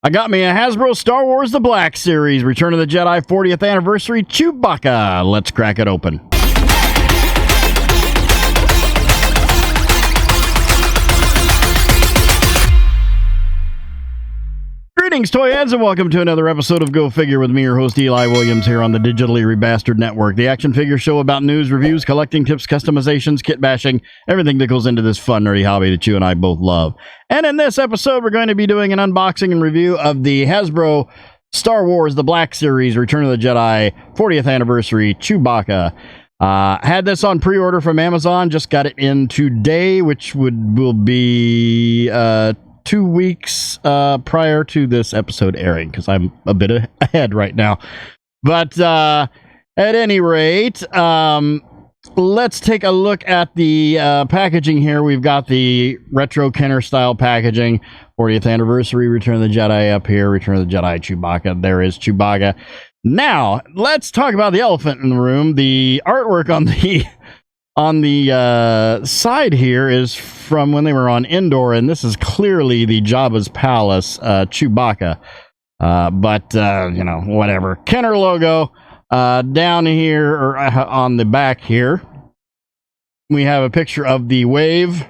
I got me a Hasbro Star Wars The Black Series, Return of the Jedi 40th Anniversary Chewbacca. Let's crack it open. Greetings, toy heads, and welcome to another episode of Go Figure with me, your host, Eli Williams, here on the Digitally Rebastard Network, the action figure show about news, reviews, collecting tips, customizations, kit bashing, everything that goes into this fun, nerdy hobby that you and I both love. And in this episode, we're going to be doing an unboxing and review of the Hasbro Star Wars The Black Series, Return of the Jedi 40th Anniversary Chewbacca. Had this on pre-order from Amazon, just got it in today, which will be 2 weeks prior to this episode airing, because I'm a bit ahead right now. But at any rate, let's take a look at the packaging here. We've got the retro Kenner style packaging, 40th anniversary, Return of the Jedi up here, Return of the Jedi Chewbacca. There is Chewbacca. Now, let's talk about the elephant in the room. The artwork on the side here is from when they were on Endor, and this is clearly the Jabba's Palace Chewbacca. But you know, whatever. Kenner logo down here, or on the back here, we have a picture of the wave,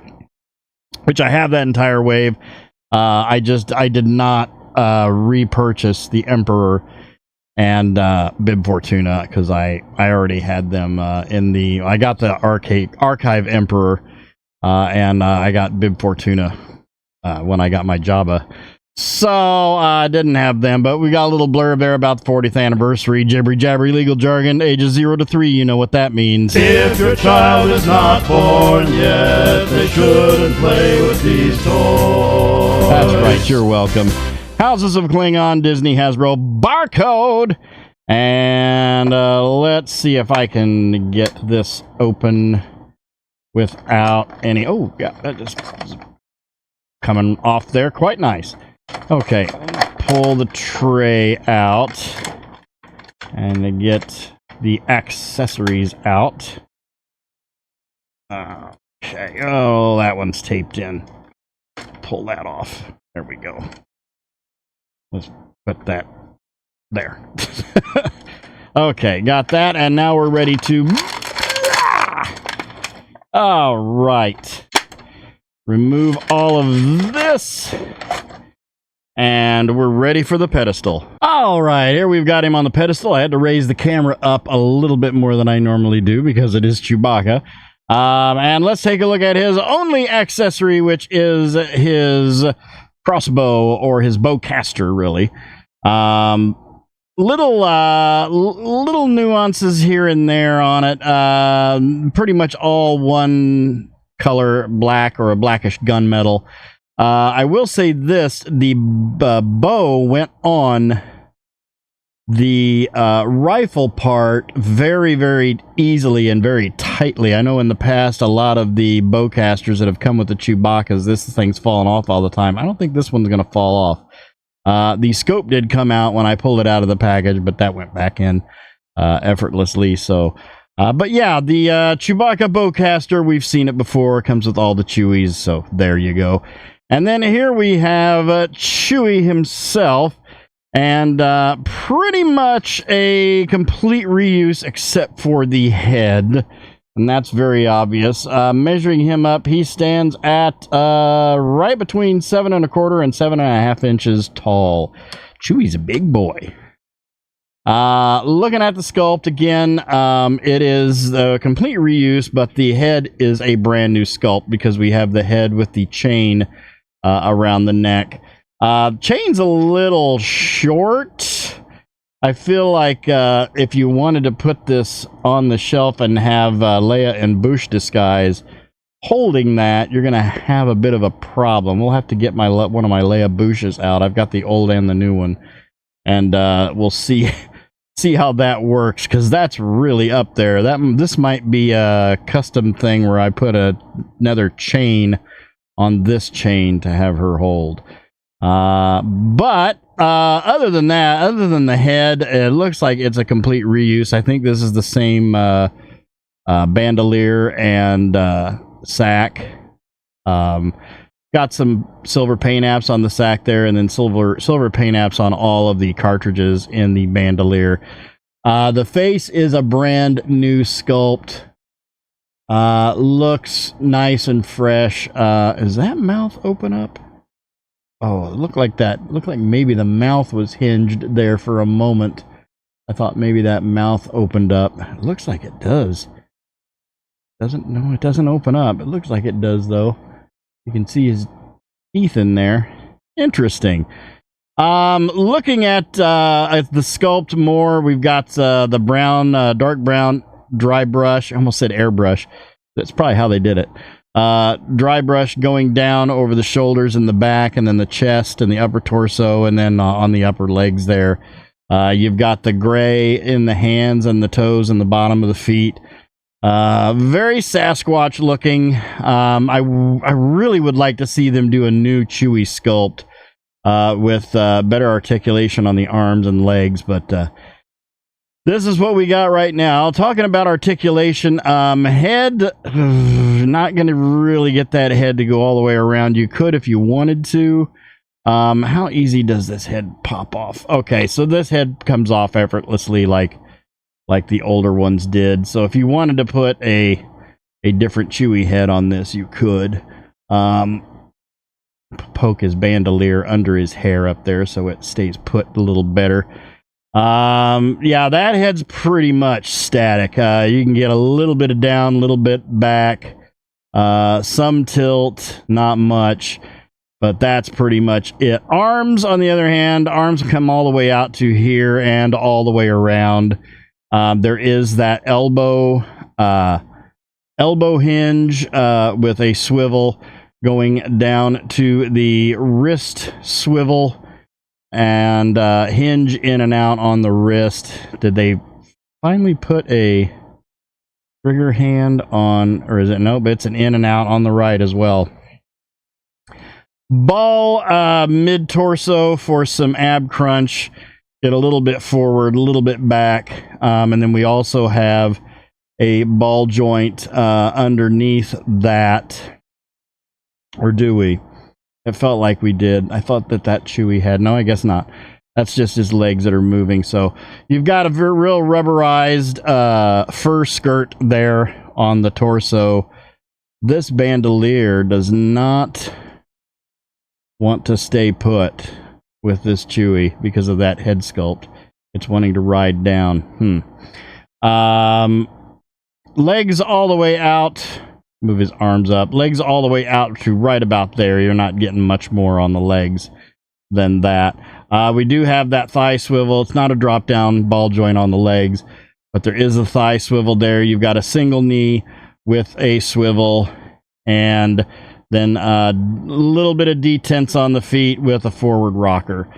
which I have that entire wave. I did not repurchase the Emperor and Bib Fortuna, because I already had them in the... I got the Archive Emperor, and I got Bib Fortuna when I got my Jabba. So I didn't have them, but we got a little blurb there about the 40th anniversary. Jibbery-jabbery legal jargon, ages 0 to 3, you know what that means. If your child is not born yet, they shouldn't play with these toys. That's right, you're welcome. Houses of Klingon, Disney, Hasbro, barcode. And let's see if I can get this open without any... Oh, yeah, that just is coming off there. Quite nice. Okay, pull the tray out and to get the accessories out. Okay, oh, that one's taped in. Pull that off. There we go. Let's put that there. Okay, got that, and now we're ready to... All right. Remove all of this, and we're ready for the pedestal. All right, here we've got him on the pedestal. I had to raise the camera up a little bit more than I normally do because it is Chewbacca. And let's take a look at his only accessory, which is his crossbow, or his bowcaster, really. Little nuances here and there on it. Pretty much all one color, black or a blackish gunmetal. I will say this: the bow went on the rifle part very, very easily and very tightly. I know in the past, a lot of the bowcasters that have come with the Chewbaccas, this thing's fallen off all the time. I don't think this one's going to fall off. The scope did come out when I pulled it out of the package, but that went back in effortlessly. So, but yeah, the Chewbacca bowcaster, we've seen it before. It comes with all the Chewies, so there you go. And then here we have Chewie himself. And pretty much a complete reuse except for the head. And that's very obvious. Measuring him up, he stands at right between 7 1/4 and 7.5 inches tall. Chewie's a big boy. Looking at the sculpt again, it is a complete reuse, but the head is a brand new sculpt because we have the head with the chain around the neck. Chain's a little short. I feel like if you wanted to put this on the shelf and have Leia and Bush disguise holding that, you're going to have a bit of a problem. We'll have to get one of my Leia Bushes out. I've got the old and the new one. And we'll see how that works, because that's really up there. This might be a custom thing where I put another chain on this chain to have her hold. But other than that, other than the head, it looks like it's a complete reuse. I think this is the same bandolier and sack. Got some silver paint apps on the sack there, and then silver paint apps on all of the cartridges in the bandolier. The face is a brand new sculpt. Looks nice and fresh. Is that mouth open up? Oh, it looked like that. Looked like maybe the mouth was hinged there for a moment. I thought maybe that mouth opened up. It looks like it does. No, it doesn't open up. It looks like it does, though. You can see his teeth in there. Interesting. Looking at the sculpt more, we've got the brown, dark brown dry brush. I almost said airbrush. That's probably how they did it. Dry brush going down over the shoulders and the back, and then the chest and the upper torso, and then on the upper legs there. You've got the gray in the hands and the toes and the bottom of the feet. Very Sasquatch looking. I really would like to see them do a new Chewie sculpt with better articulation on the arms and legs, but this is what we got right now. Talking about articulation, head, not going to really get that head to go all the way around. You could if you wanted to. How easy does this head pop off? Okay, so this head comes off effortlessly like the older ones did. So if you wanted to put a different Chewie head on this, you could. Poke his bandolier under his hair up there so it stays put a little better. Yeah, that head's pretty much static. You can get a little bit of down, a little bit back, some tilt, not much, but that's pretty much it. Arms, on the other hand, arms come all the way out to here and all the way around. There is that elbow hinge with a swivel going down to the wrist swivel and hinge in and out on the wrist. Did they finally put a trigger hand on, or is it? Nope, it's an in and out on the right as well. Ball mid torso for some ab crunch. Get a little bit forward, a little bit back, and then we also have a ball joint underneath that, or do we? It felt like we did. I thought that Chewie had. No, I guess not. That's just his legs that are moving. So you've got a real rubberized fur skirt there on the torso. This bandolier does not want to stay put with this Chewie because of that head sculpt. It's wanting to ride down. Legs all the way out. Move his arms up. Legs all the way out to right about there. You're not getting much more on the legs than that. We do have that thigh swivel. It's not a drop down ball joint on the legs, but there is a thigh swivel there. You've got a single knee with a swivel, and then a little bit of detents on the feet with a forward rocker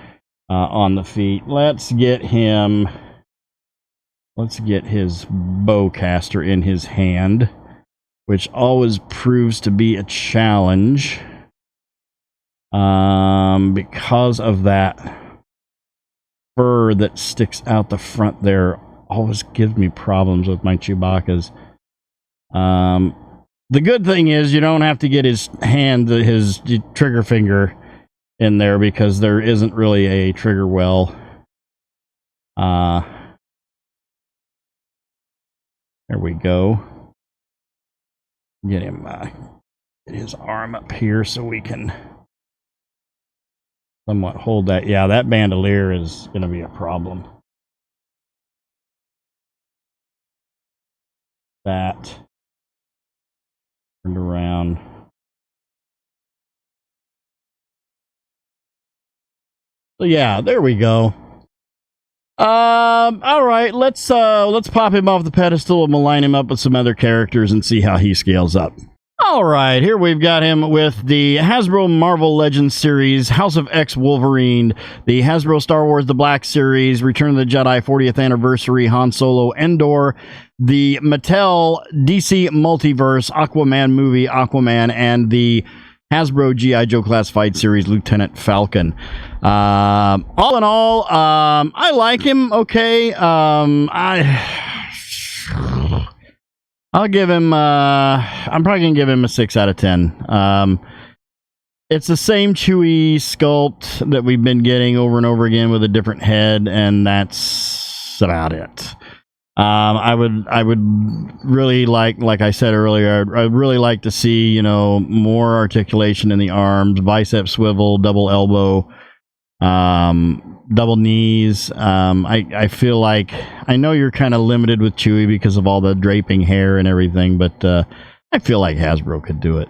on the feet. Let's get him. Let's get his bowcaster in his hand, which always proves to be a challenge because of that fur that sticks out the front there. Always gives me problems with my Chewbaccas. The good thing is you don't have to get his hand, his trigger finger in there, because there isn't really a trigger well. There we go. Get him, get his arm up here so we can somewhat hold that. Yeah, that bandolier is going to be a problem. That turned around. So yeah, there we go. All right, let's pop him off the pedestal and we'll line him up with some other characters and see how he scales up. All right, here we've got him with the Hasbro Marvel Legends series, House of X Wolverine, the Hasbro Star Wars The Black Series, Return of the Jedi 40th Anniversary, Han Solo, Endor, the Mattel DC Multiverse Aquaman movie, Aquaman, and the Hasbro G.I. Joe Classified Series, Lieutenant Falcon. All in all, I like him. Okay. I'll give him, I'm probably going to give him a 6 out of 10. It's the same Chewie sculpt that we've been getting over and over again with a different head, and that's about it. I would really like I said earlier, I'd really like to see, you know, more articulation in the arms, bicep swivel, double elbow, double knees. I feel like, I know you're kind of limited with Chewie because of all the draping hair and everything, but I feel like Hasbro could do it.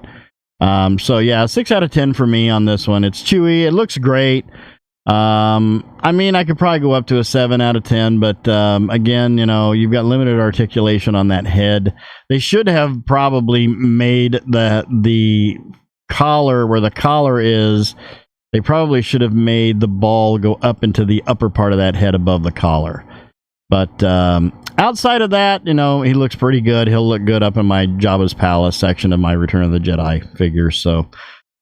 So yeah, 6 out of 10 for me on this one. It's Chewy. It looks great. I mean, I could probably go up to a 7 out of 10, but again, you know, you've got limited articulation on that head. They should have probably made the collar, where the collar is, they probably should have made the ball go up into the upper part of that head above the collar. But outside of that, you know, he looks pretty good. He'll look good up in my Jabba's Palace section of my Return of the Jedi figures. So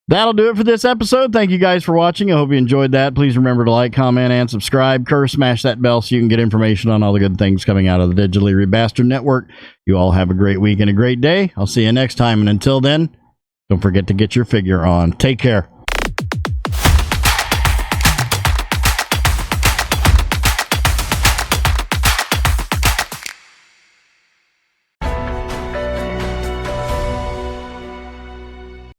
that'll do it for this episode. Thank you guys for watching. I hope you enjoyed that. Please remember to like, comment, and subscribe. Smash that bell so you can get information on all the good things coming out of the Digitally Rebastard Network. You all have a great week and a great day. I'll see you next time. And until then, don't forget to get your figure on. Take care.